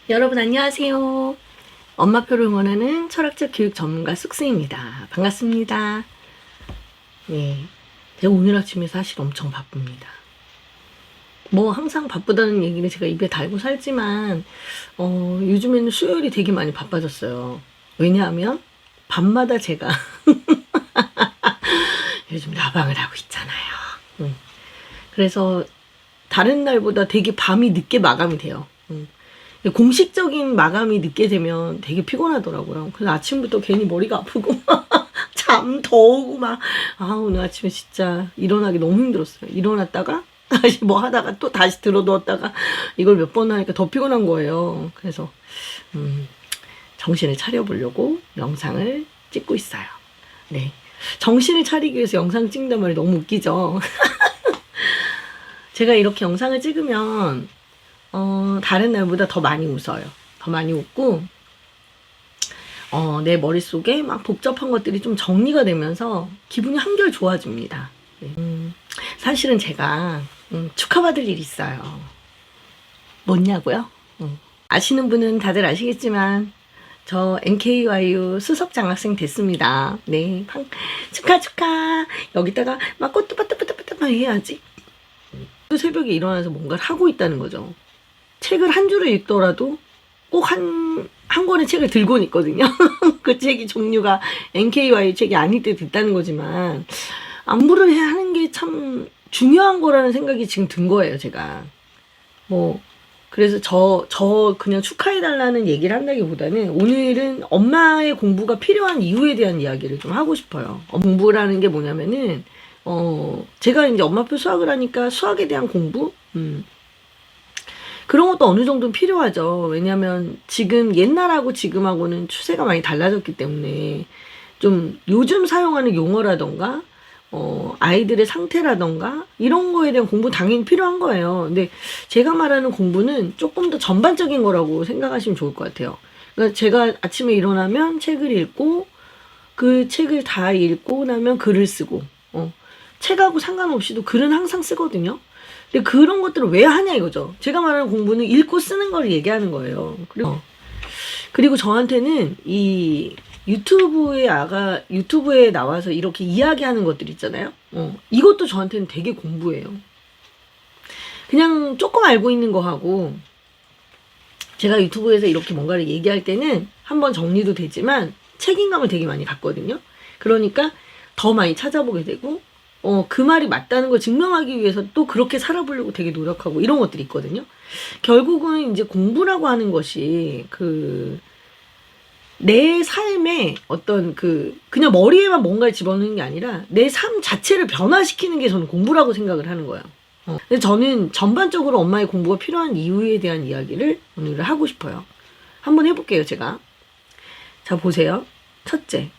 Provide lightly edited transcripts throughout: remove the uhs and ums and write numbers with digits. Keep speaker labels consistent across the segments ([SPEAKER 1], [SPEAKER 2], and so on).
[SPEAKER 1] 여러분 안녕하세요. 엄마표를 응원하는 철학적 교육 전문가 쑥스입니다. 반갑습니다. 네, 제가 오늘 아침에 사실 엄청 바쁩니다. 뭐 항상 바쁘다는 얘기를 제가 입에 달고 살지만 요즘에는 수요일이 되게 많이 바빠졌어요. 왜냐하면 밤마다 제가 요즘 라방을 하고 있잖아요. 그래서 다른 날보다 되게 밤이 늦게 마감이 돼요. 공식적인 마감이 늦게 되면 되게 피곤하더라고요. 그래서 아침부터 괜히 머리가 아프고 잠 더 오고 막 오늘 아침에 진짜 일어나기 너무 힘들었어요. 일어났다가 다시 뭐 하다가 또 다시 들어누웠다가 이걸 몇 번 하니까 더 피곤한 거예요. 그래서 정신을 차려보려고 영상을 찍고 있어요. 네, 정신을 차리기 위해서 영상 찍는단 말이 너무 웃기죠. 제가 이렇게 영상을 찍으면 다른 날보다 더 많이 웃어요. 더 많이 웃고 내 머릿속에 막 복잡한 것들이 좀 정리가 되면서 기분이 한결 좋아집니다. 네. 사실은 제가 축하받을 일이 있어요. 뭐냐고요? 아시는 분은 다들 아시겠지만 저 NKYU 수석 장학생 됐습니다. 네, 축하. 여기다가 막 꽃도 빠뜨빠뜨빠뜨 해야지. 새벽에 일어나서 뭔가를 하고 있다는 거죠. 책을 한 줄을 읽더라도 꼭 한 권의 책을 들고는 있거든요. 그 책이 종류가 NKY 책이 아닐 때도 있다는 거지만 안부를 해야 하는 게 참 중요한 거라는 생각이 지금 든 거예요, 제가. 그래서 저 그냥 축하해달라는 얘기를 한다기보다는 오늘은 엄마의 공부가 필요한 이유에 대한 이야기를 좀 하고 싶어요. 공부라는 게 뭐냐면은 제가 이제 엄마표 수학을 하니까 수학에 대한 공부? 그런 것도 어느 정도는 필요하죠. 왜냐하면 지금 옛날하고 지금하고는 추세가 많이 달라졌기 때문에 좀 요즘 사용하는 용어라던가 아이들의 상태라던가 이런 거에 대한 공부 당연히 필요한 거예요. 근데 제가 말하는 공부는 조금 더 전반적인 거라고 생각하시면 좋을 것 같아요. 그러니까 제가 아침에 일어나면 책을 읽고 그 책을 다 읽고 나면 글을 쓰고 책하고 상관없이도 글은 항상 쓰거든요. 근데 그런 것들을 왜 하냐 이거죠. 제가 말하는 공부는 읽고 쓰는 걸 얘기하는 거예요. 그리고 저한테는 이 유튜브에 나와서 이렇게 이야기하는 것들 있잖아요. 이것도 저한테는 되게 공부예요. 그냥 조금 알고 있는 거 하고 제가 유튜브에서 이렇게 뭔가를 얘기할 때는 한번 정리도 되지만 책임감을 되게 많이 갖거든요. 그러니까 더 많이 찾아보게 되고 그 말이 맞다는 걸 증명하기 위해서 또 그렇게 살아보려고 되게 노력하고 이런 것들이 있거든요. 결국은 이제 공부라고 하는 것이 내 삶에 어떤 그냥 머리에만 뭔가를 집어넣는 게 아니라 내 삶 자체를 변화시키는 게 저는 공부라고 생각을 하는 거예요. 근데 저는 전반적으로 엄마의 공부가 필요한 이유에 대한 이야기를 오늘 하고 싶어요. 한번 해볼게요, 제가. 자, 보세요. 첫째.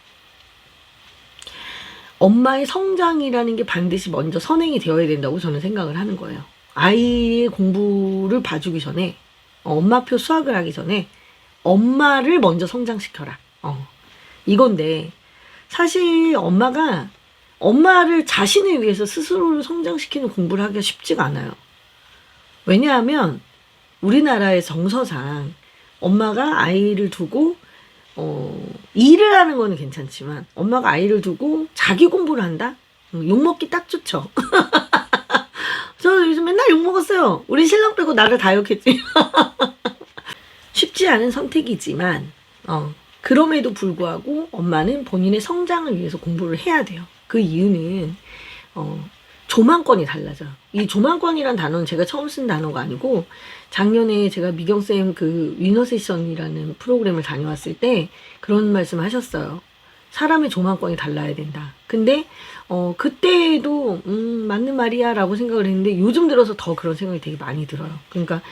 [SPEAKER 1] 엄마의 성장이라는 게 반드시 먼저 선행이 되어야 된다고 저는 생각을 하는 거예요. 아이의 공부를 봐주기 전에, 엄마표 수학을 하기 전에 엄마를 먼저 성장시켜라. 이건데 사실 엄마를 자신을 위해서 스스로를 성장시키는 공부를 하기가 쉽지가 않아요. 왜냐하면 우리나라의 정서상 엄마가 아이를 두고 일을 하는 거는 괜찮지만 엄마가 아이를 두고 자기 공부를 한다? 욕먹기 딱 좋죠. 저 요즘 맨날 욕먹었어요. 우리 신랑 빼고 나를 다 욕했지. 쉽지 않은 선택이지만 그럼에도 불구하고 엄마는 본인의 성장을 위해서 공부를 해야 돼요. 그 이유는 조망권이 달라져요. 이 조망권이란 단어는 제가 처음 쓴 단어가 아니고 작년에 제가 미경쌤 그 위너 세션이라는 프로그램을 다녀왔을 때 그런 말씀을 하셨어요. 사람의 조망권이 달라야 된다. 근데 그때도 맞는 말이야 라고 생각을 했는데 요즘 들어서 더 그런 생각이 되게 많이 들어요. 그러니까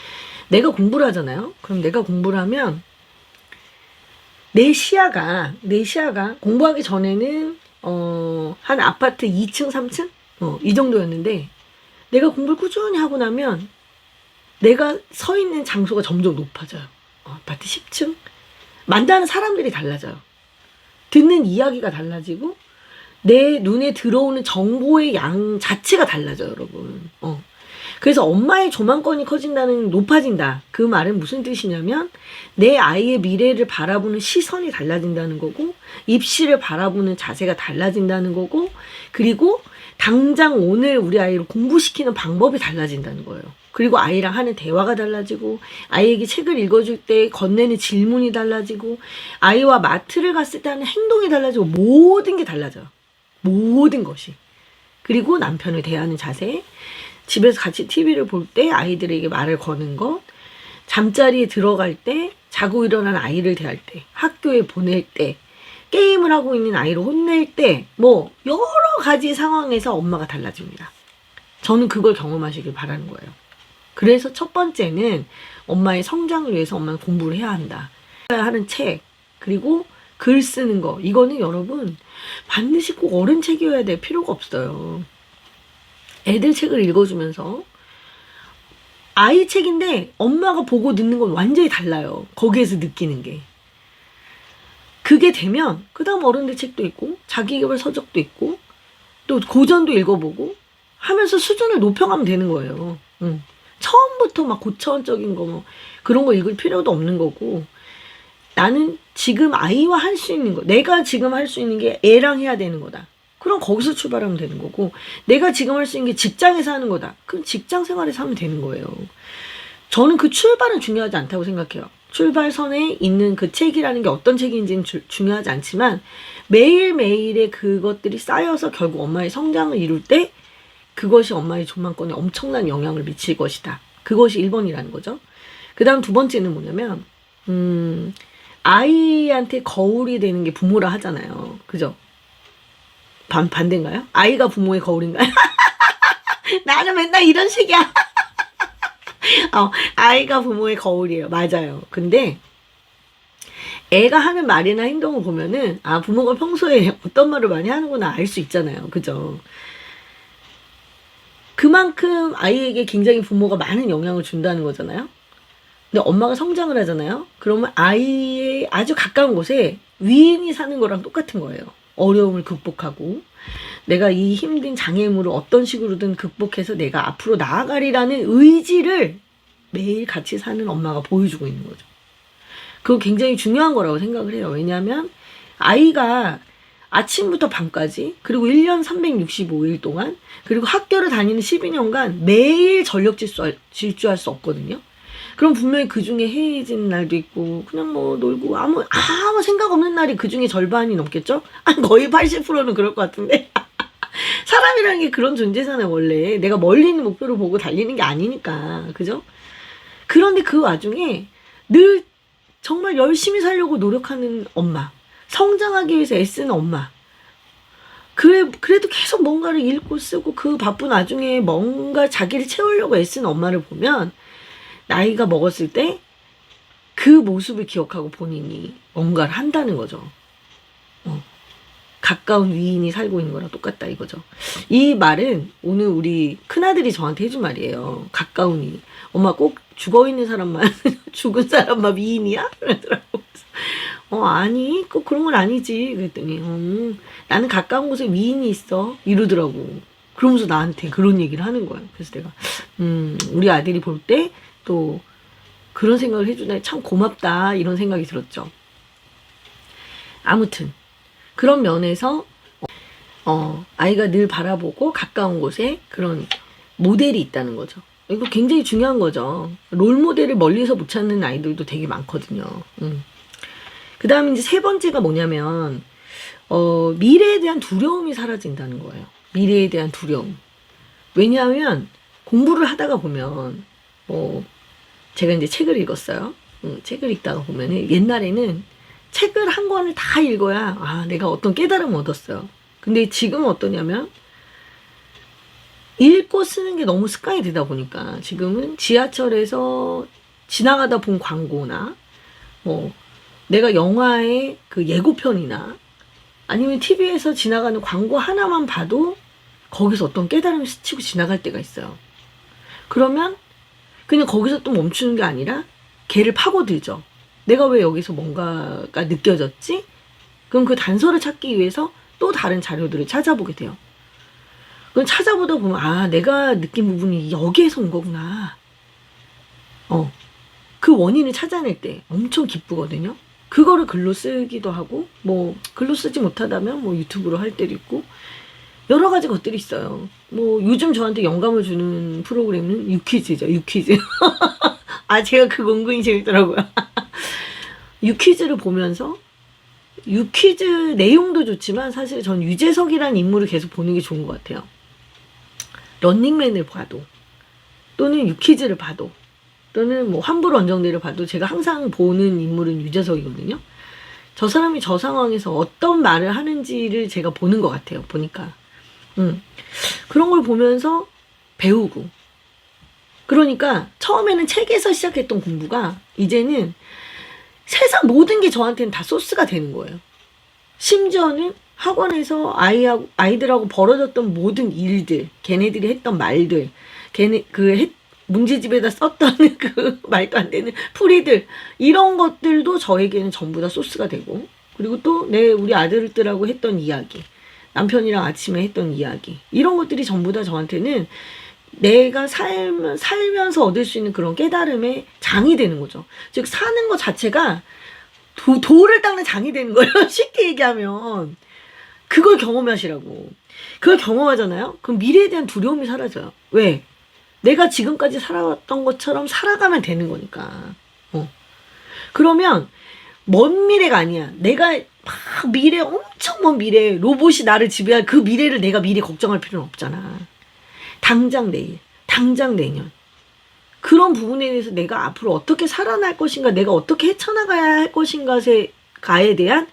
[SPEAKER 1] 내가 공부를 하잖아요. 그럼 내가 공부를 하면 내 시야가 공부하기 전에는 한 아파트 2층 3층 이 정도였는데 내가 공부를 꾸준히 하고 나면 내가 서 있는 장소가 점점 높아져요. 아파트 10층 만나는 사람들이 달라져요. 듣는 이야기가 달라지고 내 눈에 들어오는 정보의 양 자체가 달라져요, 여러분. 그래서 엄마의 조망권이 커진다는, 높아진다. 그 말은 무슨 뜻이냐면 내 아이의 미래를 바라보는 시선이 달라진다는 거고, 입시를 바라보는 자세가 달라진다는 거고, 그리고 당장 오늘 우리 아이를 공부시키는 방법이 달라진다는 거예요. 그리고 아이랑 하는 대화가 달라지고, 아이에게 책을 읽어줄 때 건네는 질문이 달라지고, 아이와 마트를 갔을 때 하는 행동이 달라지고, 모든 게 달라져요. 모든 것이. 그리고 남편을 대하는 자세, 집에서 같이 TV를 볼 때 아이들에게 말을 거는 것, 잠자리에 들어갈 때, 자고 일어난 아이를 대할 때, 학교에 보낼 때, 게임을 하고 있는 아이를 혼낼 때, 뭐 여러 가지 상황에서 엄마가 달라집니다. 저는 그걸 경험하시길 바라는 거예요. 그래서 첫 번째는 엄마의 성장을 위해서 엄마는 공부를 해야 한다. 해야 하는 책, 그리고 글 쓰는 거, 이거는 여러분 반드시 꼭 어른 책이어야 될 필요가 없어요. 애들 책을 읽어주면서, 아이 책인데 엄마가 보고 듣는 건 완전히 달라요. 거기에서 느끼는 게. 그게 되면 그 다음 어른들 책도 있고 자기개발 서적도 있고 또 고전도 읽어보고 하면서 수준을 높여가면 되는 거예요. 처음부터 막 고차원적인 거 뭐 그런 거 읽을 필요도 없는 거고, 나는 지금 아이와 할 수 있는 거, 내가 지금 할 수 있는 게 애랑 해야 되는 거다. 그럼 거기서 출발하면 되는 거고, 내가 지금 할 수 있는 게 직장에서 하는 거다. 그럼 직장 생활에서 하면 되는 거예요. 저는 그 출발은 중요하지 않다고 생각해요. 출발선에 있는 그 책이라는 게 어떤 책인지는 중요하지 않지만, 매일매일의 그것들이 쌓여서 결국 엄마의 성장을 이룰 때 그것이 엄마의 조망권에 엄청난 영향을 미칠 것이다. 그것이 1번이라는 거죠. 그 다음 두 번째는 뭐냐면, 아이한테 거울이 되는 게 부모라 하잖아요. 그죠? 반대인가요? 아이가 부모의 거울인가요? 나는 맨날 이런 식이야. 아이가 부모의 거울이에요. 맞아요. 근데 애가 하는 말이나 행동을 보면은, 아, 부모가 평소에 어떤 말을 많이 하는구나 알 수 있잖아요. 그죠? 그만큼 아이에게 굉장히 부모가 많은 영향을 준다는 거잖아요. 근데 엄마가 성장을 하잖아요. 그러면 아이의 아주 가까운 곳에 위인이 사는 거랑 똑같은 거예요. 어려움을 극복하고, 내가 이 힘든 장애물을 어떤 식으로든 극복해서 내가 앞으로 나아가리라는 의지를 매일 같이 사는 엄마가 보여주고 있는 거죠. 그거 굉장히 중요한 거라고 생각을 해요. 왜냐하면 아이가 아침부터 밤까지, 그리고 1년 365일 동안, 그리고 학교를 다니는 12년간 매일 전력 질주할 수 없거든요. 그럼 분명히 그 중에 해이해지는 날도 있고, 그냥 뭐 놀고 아무 생각 없는 날이 그 중에 절반이 넘겠죠? 거의 80%는 그럴 것 같은데. 사람이라는 게 그런 존재잖아요, 원래. 내가 멀리 있는 목표를 보고 달리는 게 아니니까. 그죠? 그런데 그 와중에 늘 정말 열심히 살려고 노력하는 엄마, 성장하기 위해서 애쓰는 엄마, 그래도 계속 뭔가를 읽고 쓰고 그 바쁜 와중에 뭔가 자기를 채우려고 애쓰는 엄마를 보면, 나이가 먹었을 때 그 모습을 기억하고 본인이 뭔가를 한다는 거죠. 가까운 위인이 살고 있는 거랑 똑같다 이거죠. 이 말은 오늘 우리 큰아들이 저한테 해준 말이에요. 가까운 위인. 엄마 꼭 죽어있는 사람만 죽은 사람만 위인이야? 그러더라고. 아니 꼭 그런 건 아니지. 그랬더니 나는 가까운 곳에 위인이 있어 이러더라고. 그러면서 나한테 그런 얘기를 하는 거예요. 그래서 내가 우리 아들이 볼 때 또 그런 생각을 해주다니 참 고맙다 이런 생각이 들었죠. 아무튼 그런 면에서 아이가 늘 바라보고 가까운 곳에 그런 모델이 있다는 거죠. 이거 굉장히 중요한 거죠. 롤모델을 멀리서 못 찾는 아이들도 되게 많거든요. 그 다음에 이제 세 번째가 뭐냐면 미래에 대한 두려움이 사라진다는 거예요. 미래에 대한 두려움. 왜냐하면 공부를 하다가 보면 제가 이제 책을 읽었어요. 책을 읽다가 보면은 옛날에는 책을 한 권을 다 읽어야 내가 어떤 깨달음을 얻었어요. 근데 지금은 어떠냐면 읽고 쓰는 게 너무 습관이 되다 보니까 지금은 지하철에서 지나가다 본 광고나 내가 영화의 그 예고편이나 아니면 TV에서 지나가는 광고 하나만 봐도 거기서 어떤 깨달음을 스치고 지나갈 때가 있어요. 그러면 그냥 거기서 또 멈추는 게 아니라 걔를 파고들죠. 내가 왜 여기서 뭔가가 느껴졌지? 그럼 그 단서를 찾기 위해서 또 다른 자료들을 찾아보게 돼요. 그건 찾아보다 보면 아 내가 느낀 부분이 여기에서 온 거구나. 그 원인을 찾아낼 때 엄청 기쁘거든요. 그거를 글로 쓰기도 하고 뭐 글로 쓰지 못하다면 뭐 유튜브로 할 때도 있고 여러 가지 것들이 있어요. 뭐 요즘 저한테 영감을 주는 프로그램은 유퀴즈죠. 유퀴즈. 아 제가 그거 은근히 재밌더라고요. 유퀴즈를 보면서 유퀴즈 내용도 좋지만 사실 전 유재석이라는 인물을 계속 보는 게 좋은 것 같아요. 런닝맨을 봐도 또는 유퀴즈를 봐도 또는 뭐 환불 원정대를 봐도 제가 항상 보는 인물은 유재석이거든요. 저 사람이 저 상황에서 어떤 말을 하는지를 제가 보는 것 같아요. 보니까 그런 걸 보면서 배우고 그러니까 처음에는 책에서 시작했던 공부가 이제는 세상 모든 게 저한테는 다 소스가 되는 거예요. 심지어는 학원에서 아이들하고 벌어졌던 모든 일들, 걔네들이 했던 말들, 걔네 문제집에다 썼던 그 말도 안 되는 풀이들 이런 것들도 저에게는 전부 다 소스가 되고 그리고 또 우리 아들들하고 했던 이야기, 남편이랑 아침에 했던 이야기 이런 것들이 전부 다 저한테는 내가 살면서 얻을 수 있는 그런 깨달음의 장이 되는 거죠. 즉 사는 것 자체가 돌을 닦는 장이 되는 거예요. 쉽게 얘기하면 그걸 경험하시라고. 그걸 경험하잖아요. 그럼 미래에 대한 두려움이 사라져요. 왜? 내가 지금까지 살아왔던 것처럼 살아가면 되는 거니까. 그러면 먼 미래가 아니야. 내가 막 미래 엄청 먼 미래 로봇이 나를 지배할 그 미래를 내가 미리 걱정할 필요는 없잖아. 당장 내일, 당장 내년. 그런 부분에 대해서 내가 앞으로 어떻게 살아날 것인가, 내가 어떻게 헤쳐나가야 할 것인가에 대한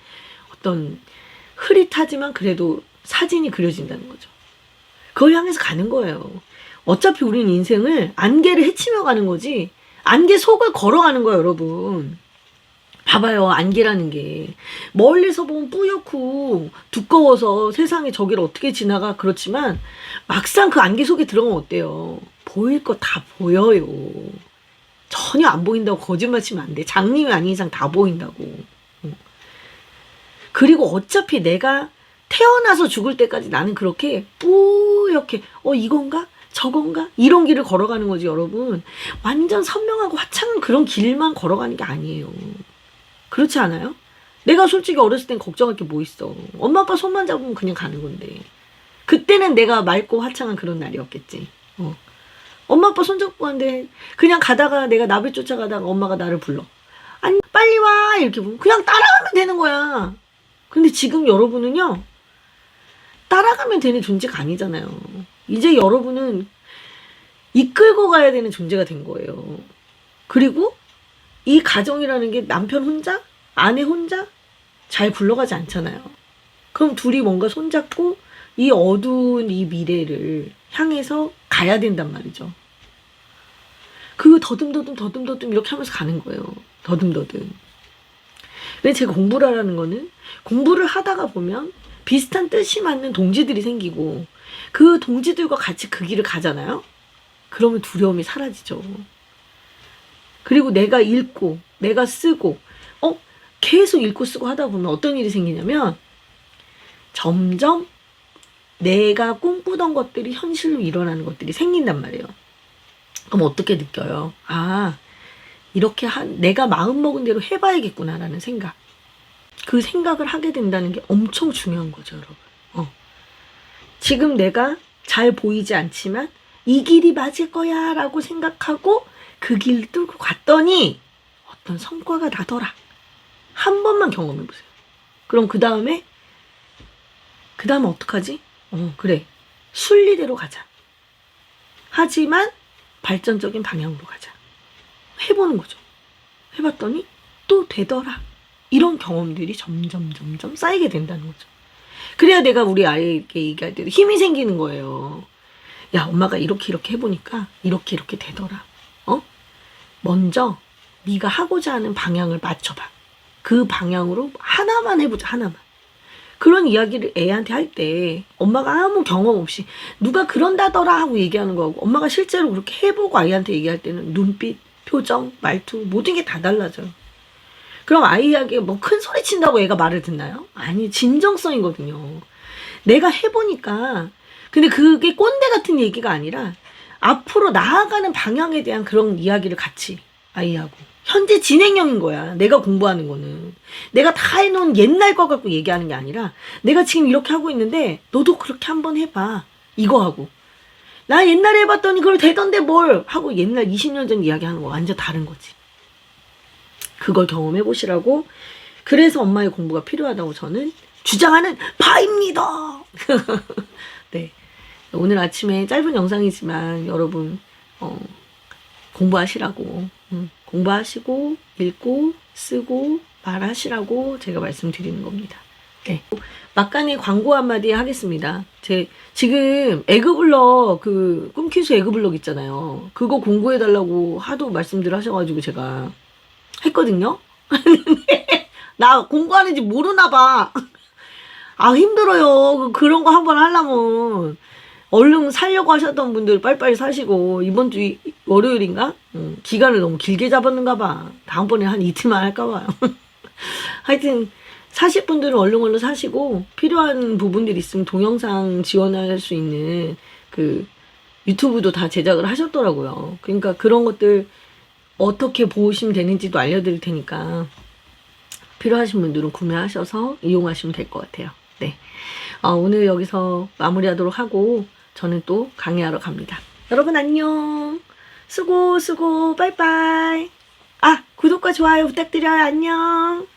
[SPEAKER 1] 어떤 흐릿하지만 그래도 사진이 그려진다는 거죠. 그걸 향해서 가는 거예요. 어차피 우리는 인생을 안개를 헤치며 가는 거지 안개 속을 걸어가는 거예요, 여러분. 봐봐요. 안개라는 게 멀리서 보면 뿌옇고 두꺼워서 세상에 저기를 어떻게 지나가 그렇지만 막상 그 안개 속에 들어가면 어때요? 보일 거 다 보여요. 전혀 안 보인다고 거짓말 치면 안 돼. 장님이 아닌 이상 다 보인다고. 그리고 어차피 내가 태어나서 죽을 때까지 나는 그렇게 뿌옇게 이건가? 저건가? 이런 길을 걸어가는 거지, 여러분. 완전 선명하고 화창한 그런 길만 걸어가는 게 아니에요. 그렇지 않아요? 내가 솔직히 어렸을 땐 걱정할 게 뭐 있어. 엄마 아빠 손만 잡으면 그냥 가는 건데. 그때는 내가 맑고 화창한 그런 날이었겠지. 엄마 아빠 손잡고 가는데 그냥 가다가 내가 나비 쫓아가다가 엄마가 나를 불러. 아니 빨리 와 이렇게 보면 그냥 따라가면 되는 거야. 근데 지금 여러분은요. 따라가면 되는 존재가 아니잖아요. 이제 여러분은 이끌고 가야 되는 존재가 된 거예요. 그리고 이 가정이라는 게 남편 혼자? 아내 혼자? 잘 굴러가지 않잖아요. 그럼 둘이 뭔가 손잡고 이 어두운 이 미래를 향해서 가야 된단 말이죠. 그 더듬더듬 이렇게 하면서 가는 거예요. 더듬더듬. 근데 제가 공부를 하라는 거는 공부를 하다가 보면 비슷한 뜻이 맞는 동지들이 생기고 그 동지들과 같이 그 길을 가잖아요. 그러면 두려움이 사라지죠. 그리고 내가 읽고 내가 쓰고 계속 읽고 쓰고 하다 보면 어떤 일이 생기냐면 점점 내가 꿈꾸던 것들이 현실로 일어나는 것들이 생긴단 말이에요. 그럼 어떻게 느껴요? 아, 이렇게 내가 마음먹은 대로 해봐야겠구나라는 생각. 그 생각을 하게 된다는 게 엄청 중요한 거죠, 여러분. 지금 내가 잘 보이지 않지만 이 길이 맞을 거야 라고 생각하고 그 길을 뚫고 갔더니 어떤 성과가 나더라. 한 번만 경험해보세요. 그럼 그 다음에 어떡하지? 그래. 순리대로 가자. 하지만 발전적인 방향으로 가자. 해보는 거죠. 해봤더니 또 되더라. 이런 경험들이 점점 쌓이게 된다는 거죠. 그래야 내가 우리 아이에게 얘기할 때도 힘이 생기는 거예요. 야, 엄마가 이렇게 해보니까 이렇게 되더라. 먼저 네가 하고자 하는 방향을 맞춰봐. 그 방향으로 하나만 해보자. 하나만. 그런 이야기를 애한테 할 때 엄마가 아무 경험 없이 누가 그런다더라 하고 얘기하는 거하고 엄마가 실제로 그렇게 해보고 아이한테 얘기할 때는 눈빛, 표정, 말투 모든 게 다 달라져요. 그럼 아이에게 뭐 큰 소리 친다고 애가 말을 듣나요? 아니, 진정성이거든요. 내가 해보니까 근데 그게 꼰대 같은 얘기가 아니라 앞으로 나아가는 방향에 대한 그런 이야기를 같이 아이하고. 현재 진행형인 거야. 내가 공부하는 거는. 내가 다 해놓은 옛날 거 갖고 얘기하는 게 아니라 내가 지금 이렇게 하고 있는데 너도 그렇게 한번 해봐. 이거 하고. 나 옛날에 해봤더니 그걸 되던데 뭘 하고 옛날 20년 전 이야기하는 거 완전 다른 거지. 그걸 경험해 보시라고. 그래서 엄마의 공부가 필요하다고 저는 주장하는 바입니다. 네. 오늘 아침에 짧은 영상이지만 여러분 공부하시라고 공부하시고 읽고 쓰고 말하시라고 제가 말씀드리는 겁니다. 네. 막간에 광고 한마디 하겠습니다. 지금 에그블럭 그 꿈키수 에그블럭 있잖아요. 그거 공부해달라고 하도 말씀들 하셔가지고 제가 했거든요. 나 공부하는지 모르나 봐. 아 힘들어요. 그런 거 한번 하려면 얼른 살려고 하셨던 분들 빨리빨리 사시고 이번 주 월요일인가? 기간을 너무 길게 잡았는가 봐. 다음번에 한 이틀만 할까 봐요. 하여튼 사실 분들은 얼른 사시고 필요한 부분들이 있으면 동영상 지원할 수 있는 그 유튜브도 다 제작을 하셨더라고요. 그러니까 그런 것들 어떻게 보시면 되는지도 알려드릴 테니까 필요하신 분들은 구매하셔서 이용하시면 될 것 같아요. 네. 오늘 여기서 마무리하도록 하고 저는 또 강의하러 갑니다. 여러분 안녕. 수고 빠이빠이. 구독과 좋아요 부탁드려요. 안녕.